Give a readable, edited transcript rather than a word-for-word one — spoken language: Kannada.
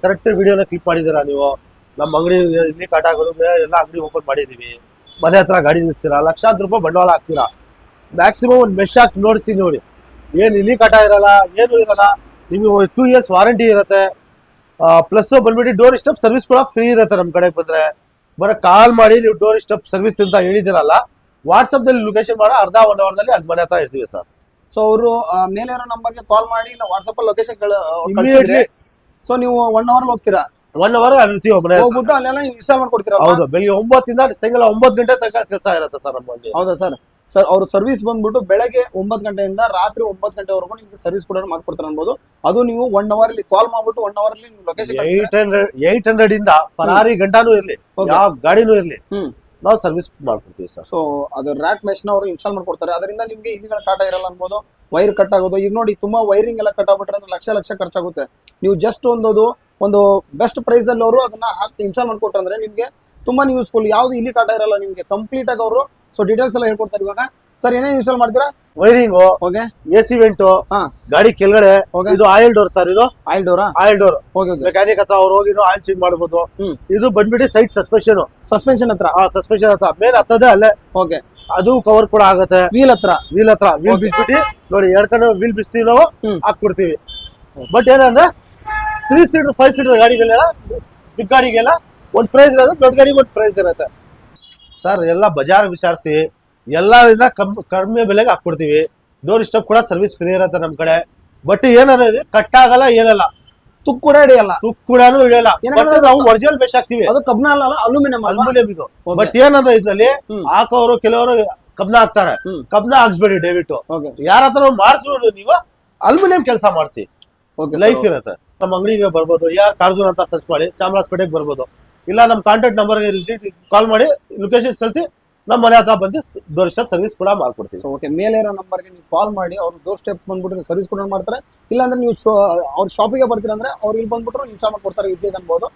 ಕರೆಕ್ಟ್ ವಿಡಿಯೋನ ಕ್ಲಿಕ್ ಮಾಡಿದ್ದೀರಾ ನೀವು. ನಮ್ಮ ಅಂಗಡಿ ಇಲ್ಲಿ ಕಾಟಾಗೋದು ಎಲ್ಲ ಅಂಗಡಿ ಓಪನ್ ಮಾಡಿದೀವಿ. ಮನೆ ಹತ್ರ ಗಾಡಿ ನಿಲ್ಲಿಸ್ತೀರಾ, ಲಕ್ಷಾಂತರ ರೂಪಾಯಿ ಬಂಡವಾಳ ಹಾಕ್ತೀರಾ. ಮ್ಯಾಕ್ಸಿಮಮ್ ಒಂದು ಮೆಶ್ ಹಾಕಿ ನೋಡಿಸಿ ನೋಡಿ, ಏನು ಇಲ್ಲಿ ಕಾಟ ಇರಲ್ಲ, ಏನು ಇರಲ್ಲ. ನಿಮಗೆ 2 years ವಾರಂಟಿ ಇರುತ್ತೆ. ಪ್ಲಸ್ ಬಂದ್ಬಿಟ್ಟು ಡೋರ್ ಸ್ಟೆಪ್ ಸರ್ವಿಸ್ ಕೂಡ ಫ್ರೀ ಇರುತ್ತೆ. ನಮ್ಮ ಕಡೆಗೆ ಬಂದ್ರೆ ಬರೋ ಕಾಲ್ ಮಾಡಿ ನೀವು ಡೋರ್ ಸ್ಟೆಪ್ ಸರ್ವಿಸ್ ಅಂತ ಹೇಳಿದಿರಲ್ಲ, ವಾಟ್ಸಪ್ ದಲ್ಲಿ ಲೊಕೇಶನ್ ಮಾಡೋ ಅರ್ಧ 1 ಅವರ್ದಲ್ಲಿ ಅಲ್ಲಿ ಮನೆ ಹತ್ರ ಇರ್ತೀವಿ ಸರ್. ಸೊ ಅವರು ಮೇಲೆ ಇರೋ ನಂಬರ್ಗೆ ಕಾಲ್ ಮಾಡಿ ಇಲ್ಲ ವಾಟ್ಸಪ್ ಅಲ್ಲಿ ಲೊಕೇಶನ್ ಸೊ ನೀವು 1 hour ಹೋಗ್ತೀರಾ, 1 hour ಇರ್ತೀವಿ ಮನೆ ಹೋಗ್ಬಿಟ್ಟು ಅಲ್ಲೆಲ್ಲ ಇನ್ಸ್ಟಾಲ್ ಮಾಡ್ಕೊಡ್ತೀರಾ? ಹೌದು, ಬೆಳಿಗ್ಗೆ 9 ಇಂದ ಸಾಯಂಕಾಲ 9 ಗಂಟೆ ತನಕ ಕೆಲಸ ಇರುತ್ತೆ ಸರ್ ನಮ್ಮಲ್ಲಿ. ಹೌದಾ ಸರ್? ಸರ್ ಅವ್ರ ಸರ್ವಿಸ್ ಬಂದ್ಬಿಟ್ಟು ಬೆಳಗ್ಗೆ 9 ಗಂಟೆಯಿಂದ ರಾತ್ರಿ 9 ಗಂಟೆವರೆಗೂ ನಿಮ್ಗೆ ಸರ್ವಿಸ್ ಕೂಡ ಮಾಡ್ಕೊಡ್ತಾರೆ ಅನ್ಬೋದು. ಅದು ನೀವು 1 hour ಅಲ್ಲಿ ಕಾಲ್ ಮಾಡ್ಬಿಟ್ಟು 1 hour ಅಲ್ಲಿ ನೀವು ಲೊಕೇಶನ್ 800 ಇಂದ ಫರಾರಿ ಗಂಟಾನು ಇರ್ಲಿ, ಯಾವ ಗಾಡಿನೂ ಇರ್ಲಿ, ನಾವು ಸರ್ವಿಸ್ ಮಾಡ್ಕೊಡ್ತೀವಿ ಸರ್. ಸೊ ಅದು ರ್ಯಾಟ್ ಮೆಶ್ ನ ಅವರು ಇನ್ಸ್ಟಾಲ್ ಮಾಡ್ಕೊಡ್ತಾರೆ. ಅದರಿಂದ ನಿಮ್ಗೆ ಹಿಂದಿನ ಕಾಟ ಇರಲ್ಲ ಅನ್ಬೋದು. ವೈರ್ ಕಟ್ ಆಗೋದು, ಈಗ ನೋಡಿ ತುಂಬಾ ವೈರಿಂಗ್ ಎಲ್ಲ ಕಟ್ ಆಗ್ಬಿಟ್ರೆ ಅಂದ್ರೆ ಲಕ್ಷ ಖರ್ಚಾಗುತ್ತೆ. ನೀವು ಜಸ್ಟ್ ಒಂದು ಬೆಸ್ಟ್ ಪ್ರೈಸ್ ಅಲ್ಲಿ ಅವರು ಅದನ್ನ ಹಾಕಿ ಇನ್ಸ್ಟಾಲ್ ಮಾಡ್ಕೊಟ್ರೆ ಅಂದ್ರೆ ನಿಮ್ಗೆ ತುಂಬಾನೇ ಯೂಸ್ಫುಲ್. ಯಾವ್ದು ಇಲ್ಲಿ ಕಾಟ ಇರಲ್ಲ ನಿಮ್ಗೆ, ಕಂಪ್ಲೀಟ್ ಆಗಿ ಅವರು ಸೊ ಡೀಟೇಲ್ಸ್ ಎಲ್ಲ ಹೇಳ್ಕೊಡ್ತಾರೆ. ಇವಾಗ ಸರ್ ಏನೇನು ಇನ್ಸ್ಟಾಲ್ ಮಾಡ್ತೀರಾ? ವೈರಿಂಗ್, ಓಕೆ, AC ವೆಂಟ್, ಗಾಡಿ ಕೆಳಗಡೆ ಇದು ಆಯಿಲ್ ಡೋರ್ ಸರ್. ಇದು oil door, oil door okay, mechanic ಹತ್ರ ಅವ್ರು ಹೋಗಿ ಆಯಿಲ್ ಚೇಂಜ್ ಮಾಡಬಹುದು. ಇದು ಬಂದ್ಬಿಟ್ಟು ಸೈಡ್ ಸಸ್ಪೆನ್ಷನ್ ಸಸ್ಪೆನ್ಷನ್ ಹತ್ರ ಮೇಲೆ ಹತ್ತದೆ ಅಲ್ಲೇ. ಓಕೆ, ಅದು ಕವರ್ ಕೂಡ ಆಗುತ್ತೆ. ವೀಲ್ ಹತ್ರ ವೀಲ್ ಬಿಸ್ಬಿಟ್ಟು ನೋಡಿ, 2 ಕಡೆ ವೀಲ್ ಬಿಸ್ತೀವಿ ನಾವು, ಹಾಕ್ಬಿಡ್ತೀವಿ. ಬಟ್ ಏನಂದ್ರೆ 3 ಸೀಟರ್ 5 ಸೀಟರ್ ಗಾಡಿಗೆಲ್ಲ, ಬಿಗ್ ಗಾಡಿಗೆಲ್ಲ ಒಂದ್ ಪ್ರೈಸ್ ಇರೋದು, ದೊಡ್ಡ ಗಾಡಿಗೆ ಒಂದ್ ಪ್ರೈಸ್ ಇರುತ್ತೆ ಸರ್. ಎಲ್ಲ ಬಜಾರ್ ವಿಚಾರಿಸಿ ಎಲ್ಲರಿಂದ ಕಡಿಮೆ ಬೆಲೆಗೆ ಹಾಕ್ಬಿಡ್ತೀವಿ. ಡೋರ್ ಸ್ಟೆಪ್ ಕೂಡ ಸರ್ವಿಸ್ ಫ್ರೀ ಇರುತ್ತೆ ನಮ್ ಕಡೆ. ಬಟ್ ಏನಂದ್ರೆ ಕಟ್ ಆಗಲ್ಲ, ಏನಲ್ಲ, ತುಕ್ ಕೂಡ ಹಿಡಿಯಲ್ಲ, ನಾವು ಒರಿಜಿನಲ್ ಮೆಶ್ ಹಾಕ್ತಿವಿ. ಅದು ಕಬ್ಬಿಣ ಅಲ್ಲ, ಅಲ್ಯೂಮಿನಿಯಂ ಇದು. ಬಟ್ ಏನಂದ್ರೆ ಇದ್ರಲ್ಲಿ ಹಾಕೋರು ಕೆಲವರು ಕಬ್ಬಿಣ ಹಾಕ್ತಾರೆ. ಕಬ್ಬಿಣ ಹಾಕ್ಸ್ಬೇಡಿ ದಯವಿಟ್ಟು. ಯಾರ ಹತ್ರ ಮಾಡಿದ್ರು ನೀವು ಅಲ್ಯೂಮಿನಿಯಂ ಕೆಲಸ ಮಾಡಿಸಿ, ಲೈಫ್ ಇರುತ್ತೆ. ನಮ್ಮ ಅಂಗಡಿಗೆ ಬರ್ಬೋದು, ಯಾರು ಕಾರ್ಜೂನ್ ಅಂತ ಸರ್ಚ್ ಮಾಡಿ ಚಾಮರಾಜಪೇಟೆಗೆ ಬರ್ಬೋದು. ಇಲ್ಲ ನಮ್ಮ ಕಾಂಟ್ಯಾಕ್ಟ್ ನಂಬರ್ಗೆ ವಿಸಿಟ್ ಕಾಲ್ ಮಾಡಿ ಲೊಕೇಶನ್ ಸಲ್ತಿ ನಮ್ಮ ಮನೆ ಹತ್ರ ಬಂದು ಡೋರ್ ಸ್ಟೆಪ್ ಸರ್ವಿಸ್ ಕೂಡ ಮಾಡ್ಕೊಡ್ತೀವಿ. ಓಕೆ, ಮೇಲೆ ಇರೋ ನಂಬರ್ಗೆ ನೀವು ಕಾಲ್ ಮಾಡಿ ಅವ್ರು ಡೋರ್ ಸ್ಟೆಪ್ ಬಂದ್ಬಿಟ್ಟು ಸರ್ವಿಸ್ ಕೂಡ ಮಾಡ್ತಾರೆ. ಇಲ್ಲಾಂದ್ರೆ ನೀವು ಅವ್ರ ಶಾಪಿಗೆ ಬರ್ತೀರಾ ಅಂದ್ರೆ ಅವ್ರು ಇಲ್ಲಿ ಬಂದ್ಬಿಟ್ರು ಇನ್ಸ್ಟಾಲ್ ಮಾಡ್ಕೊಡ್ತಾರೆ, ಈಸಿ ಅನ್ಬೋದು.